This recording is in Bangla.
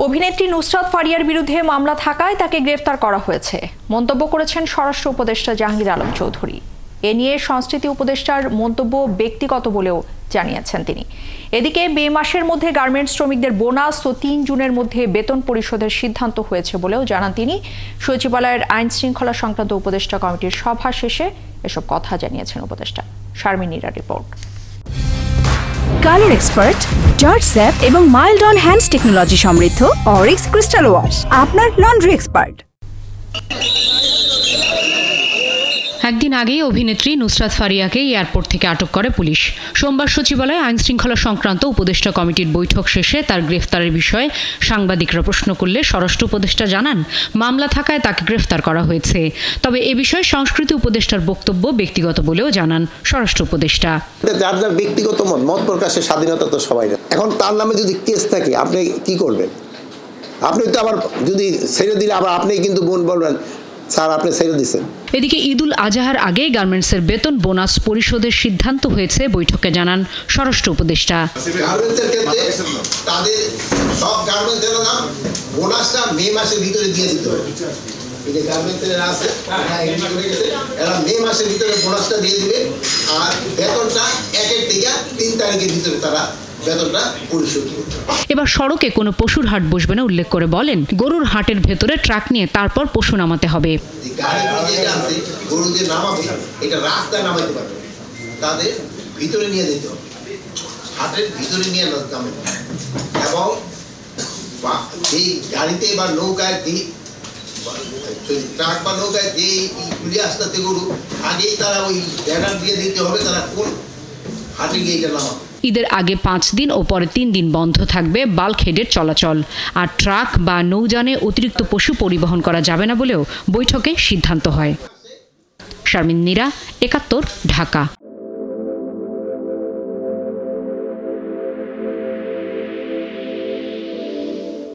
অভিনেত্রী নুসরাত ফারিয়ার বিরুদ্ধে মামলা থাকায় তাকে গ্রেফতার করা হয়েছে মন্তব্য করেছেন স্বরাষ্ট্র উপদেষ্টা জাহাঙ্গীর আলম চৌধুরী। এ নিয়ে সংস্কৃতি উপদেষ্টার মন্তব্য ব্যক্তিগত বলেও জানিয়েছেন তিনি। এদিকে মে মাসের মধ্যে গার্মেন্টস শ্রমিকদের বোনাস ও 3 জুনের মধ্যে বেতন পরিশোধের সিদ্ধান্ত হয়েছে বলেও জানান তিনি। সচিবালয়ের আইন শৃঙ্খলা সংক্রান্ত উপদেষ্টা কমিটির সভা শেষে এসব কথা জানিয়েছেন উপদেষ্টা। শারমিন নীরা রিপোর্ট। কালার এক্সপার্ট, জর্জ স্যাপ এবং মাইল্ড অন হ্যান্ডস টেকনোলজি সমৃদ্ধ অরিক্স ক্রিস্টাল ওয়াশ আপনার লন্ড্রি এক্সপার্ট। একদিন আগেই অভিনেত্রী নুসরাত ফারিয়াকে এয়ারপোর্ট থেকে আটক করে পুলিশ। সোমবার সচিবালয়ে আইন শৃঙ্খলা সংক্রান্ত উপদেষ্টা কমিটির বৈঠক শেষে তার গ্রেফতারের বিষয়ে সাংবাদিকরা প্রশ্ন করলে স্বরাষ্ট্র উপদেষ্টা জানান, মামলা থাকায় তাকে গ্রেফতার করা হয়েছে। তবে এ বিষয়ে সংস্কৃতি উপদেষ্টার বক্তব্য ব্যক্তিগত বলেও জানান স্বরাষ্ট্র উপদেষ্টা। যার যার ব্যক্তিগত মত প্রকাশের স্বাধীনতা তো সবাই। এখন তার নামে যদি কেস থাকে আপনি কি করবেন? আপনি তো আবার যদি ছেড়ে দিলে আবার আপনি কিন্তু বলবেন স্যার আপনি ছেড়ে দিচ্ছেন। এদিকে ঈদুল আজহার আগেই গার্মেন্টসের বেতন বোনাস পরিশোধের সিদ্ধান্ত হয়েছে বৈঠকে জানান স্বরাষ্ট্র উপদেষ্টা। গার্মেন্টসের ক্ষেত্রে তাদের সব গার্মেন্টসের নাম বোনাসটা মে মাসের ভিতরে দিয়ে দিতে হবে। এই যে গার্মেন্টসের আছে এরা মে মাসের ভিতরে বোনাসটা দিয়ে দিবে আর বেতনটা 1 থেকে 3 তারিখের ভিতরে তারা বেতনটা পরিশোধ করবে। এবার সড়কে কোনো পশুর হাট বসবে না উল্লেখ করে বলেন, গরুর হাটের ভেতরে ট্রাক নিয়ে তারপর পশু নামাতে হবে। গাড়িগুলো যেটা আছে গরু দিয়ে নামাবে এটা রাস্তায় নামাইতে পারবে, তাদের ভিতরে নিয়ে যেতে হবে, হাটের ভিতরে নিয়ে নামে। এবং এই গাড়িতে বা নৌকায় ট্রাক বা নৌকায় যে গুলি আসতে গরু আগেই তারা ওই ব্যানার দিয়ে দিতে হবে তারা কোন হাটে গিয়ে এটা নামাবে। ঈদের আগে 5 দিন ও পরে 3 দিন বন্ধ থাকবে বাল্কহেডের চলাচল। আর ট্রাক বা নৌযানে অতিরিক্ত পশু পরিবহন করা যাবে না বলেও বৈঠকে সিদ্ধান্ত হয়। শারমিন নীরা, 71, ঢাকা।